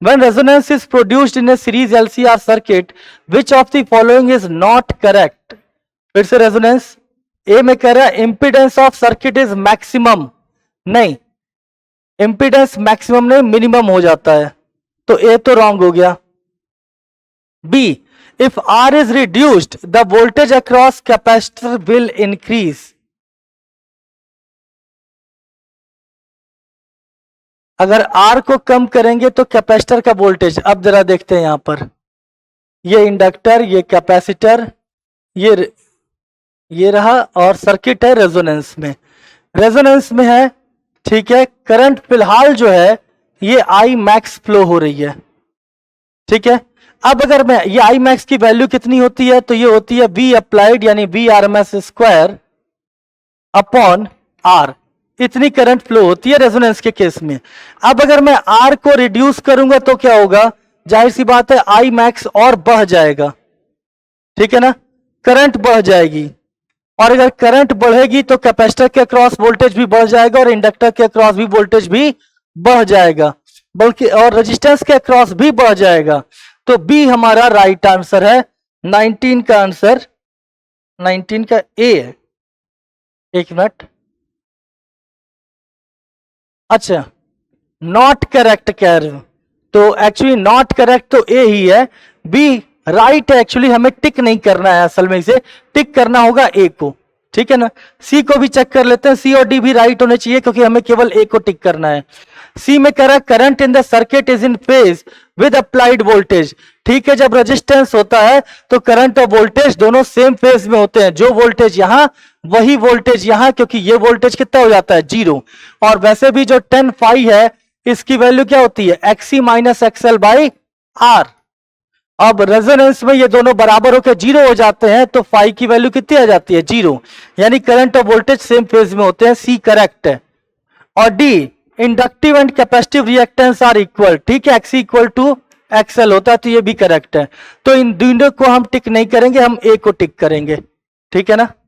When resonance is produced in a series LCR circuit, which of the following is not correct? फिर से resonance ए में कह रहा है impedance of circuit is maximum, नहीं, impedance maximum नहीं मिनिमम हो जाता है, तो ए तो रॉन्ग हो गया। B, if R is reduced the voltage across capacitor will increase. अगर आर को कम करेंगे तो कैपेसिटर का वोल्टेज, अब जरा देखते हैं यहां पर, ये इंडक्टर, ये कैपेसिटर, ये रहा, और सर्किट है रेजोनेंस में, रेजोनेंस में है, ठीक है। करंट फिलहाल जो है ये आई मैक्स फ्लो हो रही है, ठीक है। अब अगर मैं ये आई मैक्स की वैल्यू कितनी होती है, तो ये होती है वी अप्लाइड यानी V R M S square upon R, इतनी करंट फ्लो होती है रेजोनेंस के केस में। अब अगर मैं आर को रिड्यूस करूंगा तो क्या होगा, जाहिर सी बात है आई मैक्स और बढ़ जाएगा, ठीक है ना, करंट बढ़ जाएगी, और अगर करंट बढ़ेगी तो कैपेसिटर के अक्रॉस वोल्टेज भी बढ़ जाएगा और इंडक्टर के अक्रॉस भी वोल्टेज भी बढ़ जाएगा, बल्कि और रेजिस्टेंस के अक्रॉस भी बढ़ जाएगा। तो बी हमारा राइट आंसर है, 19 का आंसर, 19 का ए है। एक मिनट, अच्छा नॉट करेक्ट कह रहे हो, तो एक्चुअली नॉट करेक्ट तो ए ही है, बी राइट है। एक्चुअली हमें टिक नहीं करना है, असल में इसे टिक करना होगा ए को, ठीक है ना। सी को भी चेक कर लेते हैं, सी और डी भी राइट होने चाहिए क्योंकि हमें केवल ए को टिक करना है। सी में कह रहा है current in the circuit is in phase with applied voltage, ठीक है। जब रेजिस्टेंस होता है तो करंट और वोल्टेज दोनों सेम फेज में होते हैं, जो वोल्टेज यहां वही वोल्टेज यहां, क्योंकि ये वोल्टेज कितना हो जाता है 0, और वैसे भी जो 10 फाई है इसकी वैल्यू क्या होती है X C minus X L by R. अब रेजोनेंस में ये दोनों बराबर होकर 0 हो जाते हैं तो फाई की वैल्यू कितनी आ जाती है 0, यानी करंट और वोल्टेज सेम फेज में होते हैं, सी करेक्ट है। और D, inductive and capacitive reactance are equal, ठीक है, एक्सी इक्वल टू एक्सएल होता है, तो ये भी करेक्ट है। तो इन दोनों को हम टिक नहीं करेंगे, हम ए को टिक करेंगे, ठीक है ना।